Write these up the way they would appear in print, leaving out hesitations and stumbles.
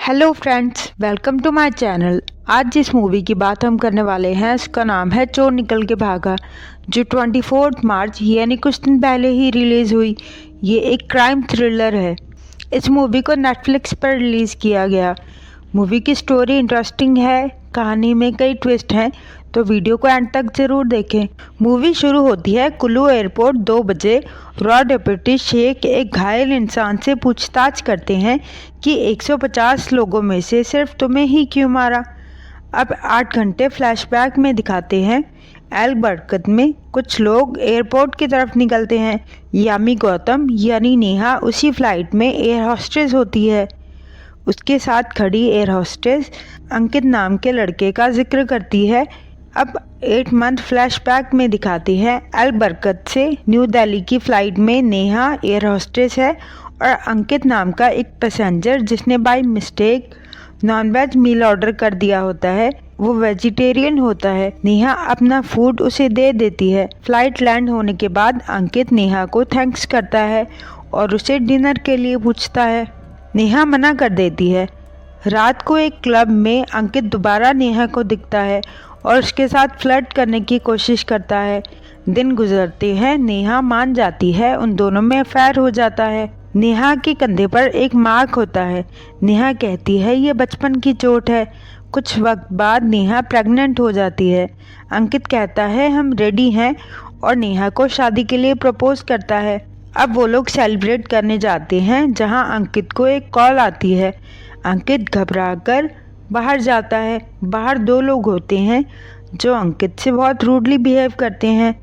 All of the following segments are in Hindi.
Hello friends, welcome to my channel. आज जिस मूवी की बात हम करने वाले हैं उसका नाम है चोर निकल के भागा, जो 24 मार्च यानी कुछ दिन पहले ही रिलीज़ हुई। ये एक क्राइम थ्रिलर है। इस मूवी को नेटफ्लिक्स पर रिलीज़ किया गया। मूवी की स्टोरी इंटरेस्टिंग है, कहानी में कई ट्विस्ट हैं, तो वीडियो को एंड तक ज़रूर देखें। मूवी शुरू होती है कुल्लू एयरपोर्ट 2 बजे। रॉ डेप्यूटी शेख एक घायल इंसान से पूछताछ करते हैं कि 150 लोगों में से सिर्फ तुम्हें ही क्यों मारा। अब 8 घंटे फ्लैशबैक में दिखाते हैं। एल बरकत में कुछ लोग एयरपोर्ट की तरफ निकलते हैं। यामी गौतम यानी नेहा उसी फ्लाइट में एयर होस्टेस होती है। उसके साथ खड़ी एयर होस्टेस अंकित नाम के लड़के का जिक्र करती है। अब 8 मंथ फ्लैशबैक में दिखाती है एल बरकत से न्यू दिल्ली की फ़्लाइट में नेहा एयर होस्टेस है और अंकित नाम का एक पैसेंजर जिसने by mistake non veg meal order कर दिया होता है, वो वेजिटेरियन होता है। नेहा अपना फूड उसे दे देती है। फ्लाइट लैंड होने के बाद अंकित नेहा को थैंक्स करता है और उसे डिनर के लिए पूछता है। नेहा मना कर देती है। रात को एक क्लब में अंकित दोबारा नेहा को दिखता है और उसके साथ फ्लर्ट करने की कोशिश करता है। दिन गुजरते हैं, नेहा मान जाती है, उन दोनों में अफेयर हो जाता है। नेहा के कंधे पर एक मार्क होता है। नेहा कहती है ये बचपन की चोट है। कुछ वक्त बाद नेहा प्रेग्नेंट हो जाती है। अंकित कहता है हम रेडी हैं और नेहा को शादी के लिए प्रपोज करता है। अब वो लोग सेलिब्रेट करने जाते हैं, जहां अंकित को एक कॉल आती है। अंकित घबराकर बाहर जाता है। बाहर 2 लोग होते हैं जो अंकित से बहुत रूडली बिहेव करते हैं।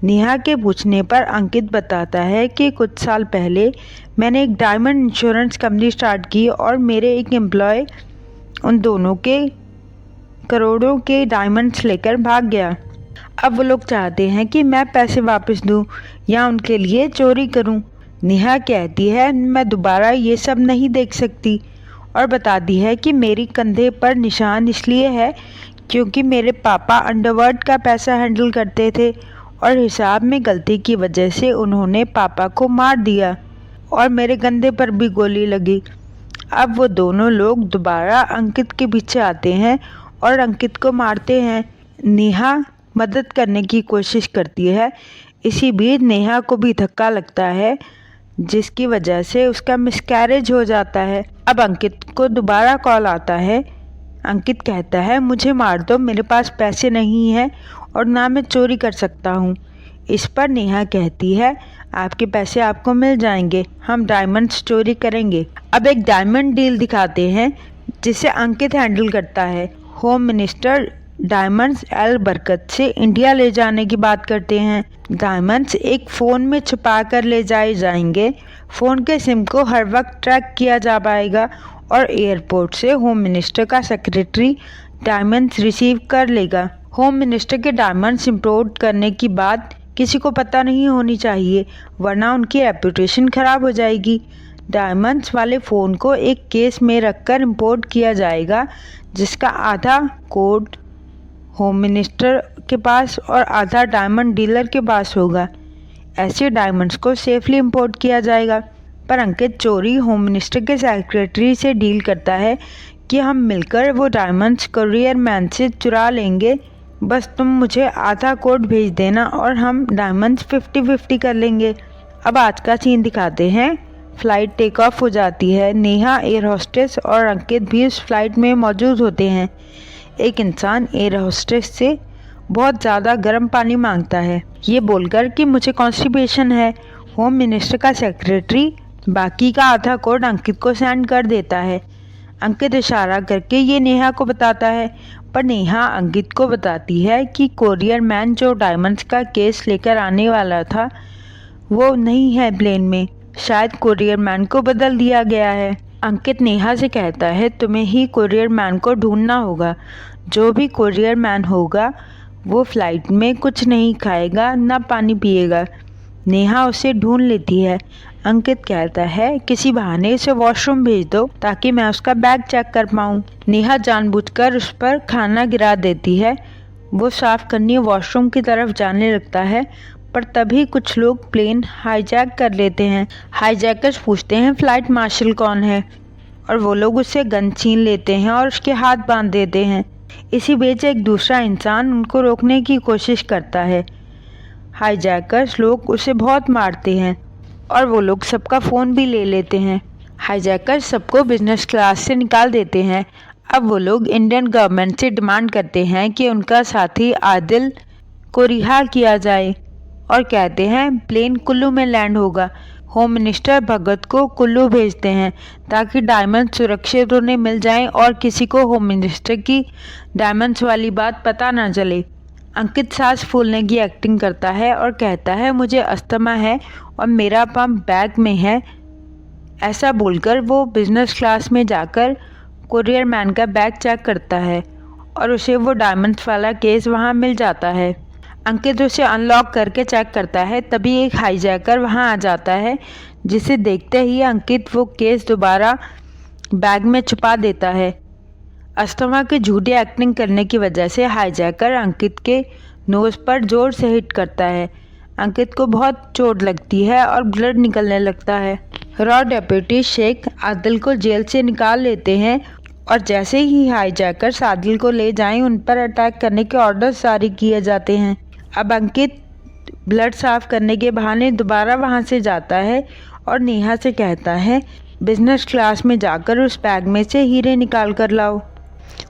नेहा के पूछने पर अंकित बताता है कि कुछ साल पहले मैंने एक डायमंड इंश्योरेंस कंपनी स्टार्ट की और मेरे एक एम्प्लॉय उन दोनों के करोड़ों के डायमंड्स लेकर भाग गया। अब वो लोग चाहते हैं कि मैं पैसे वापस दूं या उनके लिए चोरी करूं। नेहा कहती है मैं दोबारा ये सब नहीं देख सकती और बताती है कि मेरी कंधे पर निशान इसलिए है क्योंकि मेरे पापा अंडरवर्ल्ड का पैसा हैंडल करते थे और हिसाब में गलती की वजह से उन्होंने पापा को मार दिया और मेरे कंधे पर भी गोली लगी। अब वो दोनों लोग दोबारा अंकित के पीछे आते हैं और अंकित को मारते हैं। नेहा मदद करने की कोशिश करती है। इसी बीच नेहा को भी धक्का लगता है जिसकी वजह से उसका मिसकैरेज हो जाता है। अब अंकित को दोबारा कॉल आता है। अंकित कहता है मुझे मार दो, मेरे पास पैसे नहीं हैं और ना मैं चोरी कर सकता हूँ। इस पर नेहा कहती है आपके पैसे आपको मिल जाएंगे, हम डायमंड्स चोरी करेंगे। अब एक डायमंड डील दिखाते हैं जिसे अंकित हैंडल करता है। होम मिनिस्टर डायमंड्स एल बरकत से इंडिया ले जाने की बात करते हैं। डायमंड्स एक फ़ोन में छुपा कर ले जाए जाएंगे। फ़ोन के सिम को हर वक्त ट्रैक किया जा पाएगा और एयरपोर्ट से होम मिनिस्टर का सेक्रेटरी डायमंड्स रिसीव कर लेगा। होम मिनिस्टर के डायमंड्स इंपोर्ट करने की बात किसी को पता नहीं होनी चाहिए, वरना उनकी रेपुटेशन ख़राब हो जाएगी। डायमंड्स वाले फ़ोन को एक केस में रखकर इंपोर्ट किया जाएगा जिसका आधा कोड होम मिनिस्टर के पास और आधा डायमंड डीलर के पास होगा। ऐसे डायमंड्स को सेफली इंपोर्ट किया जाएगा। पर अंकित चोरी होम मिनिस्टर के सेक्रेटरी से डील करता है कि हम मिलकर वो डायमंड्स कुरियर मैन से चुरा लेंगे, बस तुम मुझे आधा कोड भेज देना और हम डायमंड्स 50-50 कर लेंगे। अब आज का सीन दिखाते हैं। फ़्लाइट टेक ऑफ हो जाती है। नेहा एयर होस्टेस और अंकित भी उस फ्लाइट में मौजूद होते हैं। एक इंसान एयर होस्टेस से बहुत ज़्यादा गर्म पानी मांगता है, ये बोलकर कि मुझे कॉन्स्टिपेशन है। होम मिनिस्टर का सेक्रेटरी बाकी का आधा कोड अंकित को सेंड कर देता है। अंकित इशारा करके ये नेहा को बताता है, पर नेहा अंकित को बताती है कि कोरियर मैन जो डायमंड्स का केस लेकर आने वाला था वो नहीं है प्लेन में, शायद कोरियर मैन को बदल दिया गया है। अंकित नेहा से कहता है तुम्हें ही कोरियर मैन को ढूंढना होगा। जो भी कोरियर मैन होगा वो फ्लाइट में कुछ नहीं खाएगा ना पानी पिएगा। नेहा उसे ढूंढ लेती है। अंकित कहता है किसी बहाने उसे वॉशरूम भेज दो ताकि मैं उसका बैग चेक कर पाऊँ। नेहा जानबूझकर उस पर खाना गिरा देती है। वो साफ करने वॉशरूम की तरफ जाने लगता है, पर तभी कुछ लोग प्लेन हाईजैक कर लेते हैं। हाईजैकर्स पूछते हैं फ़्लाइट मार्शल कौन है और वो लोग उससे गन छीन लेते हैं और उसके हाथ बांध देते हैं। इसी बीच एक दूसरा इंसान उनको रोकने की कोशिश करता है। हाईजैकर्स लोग उसे बहुत मारते हैं और वो लोग सबका फ़ोन भी ले लेते हैं। हाईजैकर्स सबको बिजनेस क्लास से निकाल देते हैं। अब वो लोग इंडियन गवर्नमेंट से डिमांड करते हैं कि उनका साथी आदिल को रिहा किया जाए और कहते हैं प्लेन कुल्लू में लैंड होगा। होम मिनिस्टर भगत को कुल्लू भेजते हैं ताकि डायमंड सुरक्षित उन्हें मिल जाएं और किसी को होम मिनिस्टर की डायमंड्स वाली बात पता ना चले। अंकित सांस फूलने की एक्टिंग करता है और कहता है मुझे अस्थमा है और मेरा पंप बैग में है। ऐसा बोलकर वो बिजनेस क्लास में जाकर कुरियर मैन का बैग चेक करता है और उसे वो डायमंड्स वाला केस वहाँ मिल जाता है। अंकित उसे अनलॉक करके चेक करता है, तभी एक हाईजैकर वहाँ आ जाता है, जिसे देखते ही अंकित वो केस दोबारा बैग में छुपा देता है। अस्थमा की झूठी एक्टिंग करने की वजह से हाईजैकर अंकित के नोज़ पर जोर से हिट करता है। अंकित को बहुत चोट लगती है और ब्लड निकलने लगता है। रॉ डेप्यूटी शेख आदिल को जेल से निकाल लेते हैं और जैसे ही हाईजैकर्स आदिल को ले जाएं, उन पर अटैक करने के ऑर्डर्स जारी किए जाते हैं। अब अंकित ब्लड साफ करने के बहाने दोबारा वहां से जाता है और नेहा से कहता है बिजनेस क्लास में जाकर उस बैग में से हीरे निकाल कर लाओ।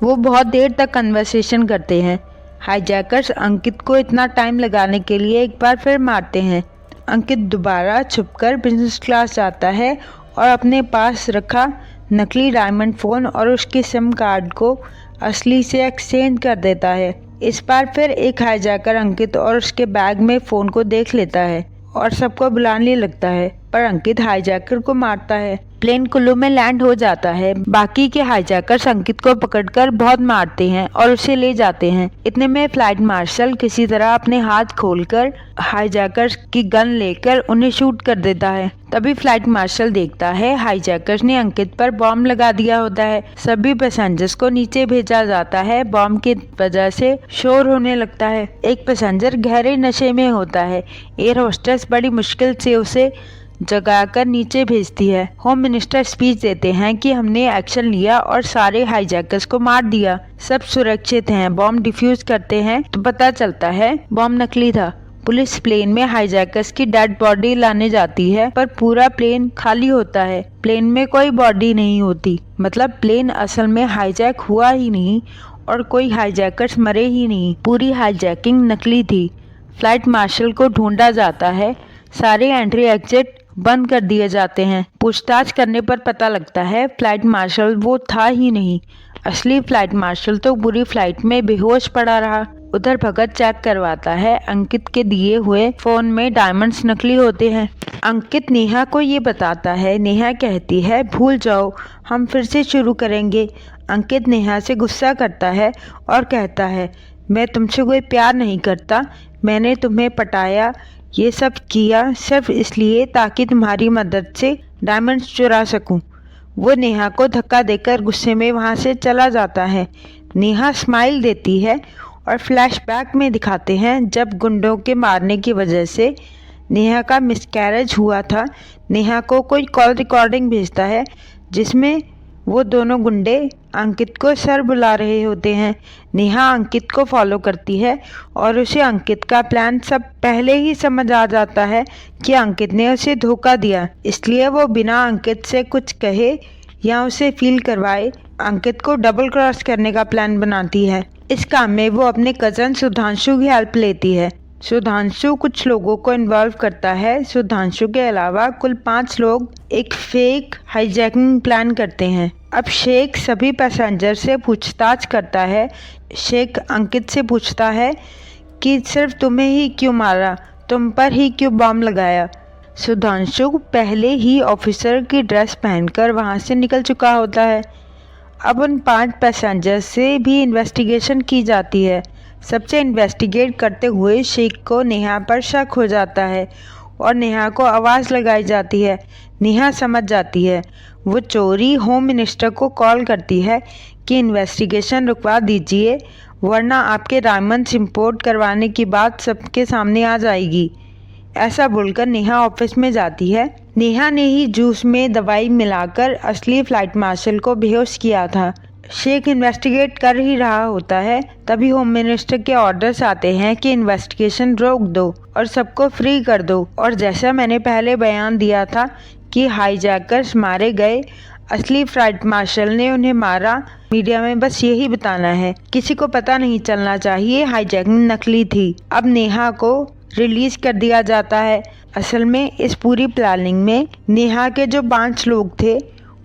वो बहुत देर तक कन्वर्सेशन करते हैं। हाईजैकर्स अंकित को इतना टाइम लगाने के लिए एक बार फिर मारते हैं। अंकित दोबारा छुपकर बिजनेस क्लास जाता है और अपने पास रखा नकली डायमंड फ़ोन और उसके सिम कार्ड को असली से एक्सचेंज कर देता है। इस बार फिर एक हाईजैकर अंकित और उसके बैग में फ़ोन को देख लेता है और सबको बुलाने लगता है, पर अंकित हाईजैकर को मारता है। प्लेन कुल्लू में लैंड हो जाता है। बाकी के हाईजैकर्स अंकित को पकड़कर बहुत मारते हैं और उसे ले जाते हैं। इतने में फ्लाइट मार्शल किसी तरह अपने हाथ खोलकर हाईजैकर्स की गन लेकर उन्हें शूट कर देता है। तभी फ्लाइट मार्शल देखता है हाईजैकर्स ने अंकित पर बॉम्ब लगा दिया होता है। सभी पैसेंजर्स को नीचे भेजा जाता है। बॉम्ब की वजह से शोर होने लगता है। एक पैसेंजर गहरे नशे में होता है। एयर होस्टेस बड़ी मुश्किल से उसे जगाकर नीचे भेजती है। होम मिनिस्टर स्पीच देते हैं कि हमने एक्शन लिया और सारे हाईजैकर्स को मार दिया, सब सुरक्षित हैं। बॉम्ब डिफ्यूज करते हैं तो पता चलता है बॉम्ब नकली था। पुलिस प्लेन में हाईजैकर्स की डेड बॉडी लाने जाती है, पर पूरा प्लेन खाली होता है। प्लेन में कोई बॉडी नहीं होती, मतलब प्लेन असल में हाईजैक हुआ ही नहीं और कोई हाईजैकर्स मरे ही नहीं। पूरी हाईजैकिंग नकली थी। फ्लाइट मार्शल को ढूंढा जाता है। सारे एंट्री एग्जिट बंद कर दिए जाते हैं। पूछताछ करने पर पता लगता है फ्लाइट मार्शल वो था ही नहीं। असली फ्लाइट मार्शल तो पूरी फ्लाइट में बेहोश पड़ा रहा। उधर भगत चेक करवाता है अंकित के दिए हुए फोन में डायमंड्स नकली होते हैं। अंकित नेहा को ये बताता है। नेहा कहती है भूल जाओ, हम फिर से शुरू करेंगे। अंकित नेहा से गुस्सा करता है और कहता है मैं तुमसे कोई प्यार नहीं करता, मैंने तुम्हें पटाया, ये सब किया सिर्फ इसलिए ताकि तुम्हारी मदद से डायमंड्स चुरा सकूं। वो नेहा को धक्का देकर गुस्से में वहां से चला जाता है। नेहा स्माइल देती है और फ्लैशबैक में दिखाते हैं जब गुंडों के मारने की वजह से नेहा का मिसकैरेज हुआ था। नेहा को कोई कॉल रिकॉर्डिंग भेजता है जिसमें वो दोनों गुंडे अंकित को सर बुला रहे होते हैं। नेहा अंकित को फॉलो करती है और उसे अंकित का प्लान सब पहले ही समझ आ जाता है कि अंकित ने उसे धोखा दिया, इसलिए वो बिना अंकित से कुछ कहे या उसे फील करवाए अंकित को डबल क्रॉस करने का प्लान बनाती है। इस काम में वो अपने कज़न सुधांशु की हेल्प लेती है। सुधांशु कुछ लोगों को इन्वॉल्व करता है। सुधांशु के अलावा कुल 5 लोग एक फेक हाईजैकिंग प्लान करते हैं। अब शेख सभी पैसेंजर से पूछताछ करता है। शेख अंकित से पूछता है कि सिर्फ तुम्हें ही क्यों मारा, तुम पर ही क्यों बॉम्ब लगाया। सुधांशु पहले ही ऑफिसर की ड्रेस पहनकर वहां से निकल चुका होता है। अब उन 5 पैसेंजर से भी इन्वेस्टिगेशन की जाती है। सबसे इन्वेस्टिगेट करते हुए शेख को नेहा पर शक हो जाता है और नेहा को आवाज़ लगाई जाती है। नेहा समझ जाती है। वो चोरी होम मिनिस्टर को कॉल करती है कि इन्वेस्टिगेशन रुकवा दीजिए, वरना आपके डायमंड्स इंपोर्ट करवाने की बात सबके सामने आ जाएगी। ऐसा बोलकर नेहा ऑफिस में जाती है। नेहा ने ही जूस में दवाई मिलाकर असली फ्लाइट मार्शल को बेहोश किया था। शेख इन्वेस्टिगेट कर ही रहा होता है, तभी होम मिनिस्टर के ऑर्डर्स आते हैं कि इन्वेस्टिगेशन रोक दो और सबको फ्री कर दो। और जैसा मैंने पहले बयान दिया था कि हाईजैकर्स मारे गए, असली फ्लाइट मार्शल ने उन्हें मारा। मीडिया में बस यही बताना है, किसी को पता नहीं चलना चाहिए हाईजैकिंग नकली थी। अब नेहा को रिलीज कर दिया जाता है। असल में इस पूरी प्लानिंग में नेहा के जो 5 लोग थे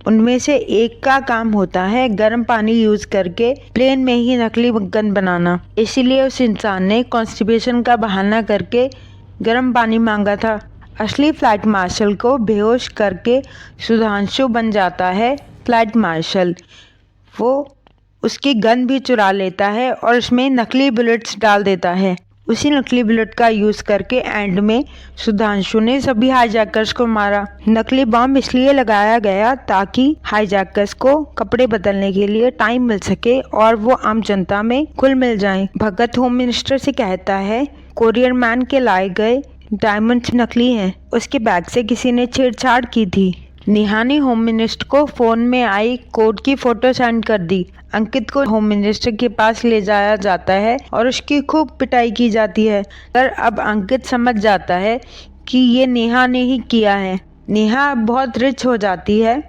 उनमें से एक का काम होता है गर्म पानी यूज करके प्लेन में ही नकली गन बनाना। इसीलिए उस इंसान ने कॉन्स्टिपेशन का बहाना करके गर्म पानी मांगा था। असली फ्लाइट मार्शल को बेहोश करके सुधांशु बन जाता है फ्लाइट मार्शल। वो उसकी गन भी चुरा लेता है और उसमें नकली बुलेट्स डाल देता है। उसी नकली बुलेट का यूज करके एंड में सुधांशु ने सभी हाईजैकर्स को मारा। नकली बॉम्ब इसलिए लगाया गया ताकि हाईजैकर्स को कपड़े बदलने के लिए टाइम मिल सके और वो आम जनता में घुल मिल जाएं। भगत होम मिनिस्टर से कहता है कोरियर मैन के लाए गए डायमंड्स नकली हैं, उसके बैग से किसी ने छेड़छाड़ की थी। नेहा ने होम मिनिस्टर को फोन में आई कोड की फोटो सेंड कर दी। अंकित को होम मिनिस्टर के पास ले जाया जाता है और उसकी खूब पिटाई की जाती है। पर अब अंकित समझ जाता है कि ये नेहा ने ही किया है। नेहा बहुत रिच हो जाती है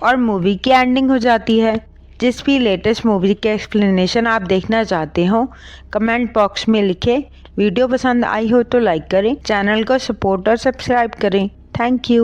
और मूवी की एंडिंग हो जाती है। जिस भी लेटेस्ट मूवी के एक्सप्लेनेशन आप देखना चाहते हो कमेंट बॉक्स में लिखें। वीडियो पसंद आई हो तो लाइक करें, चैनल को सपोर्ट और सब्सक्राइब करें। Thank you.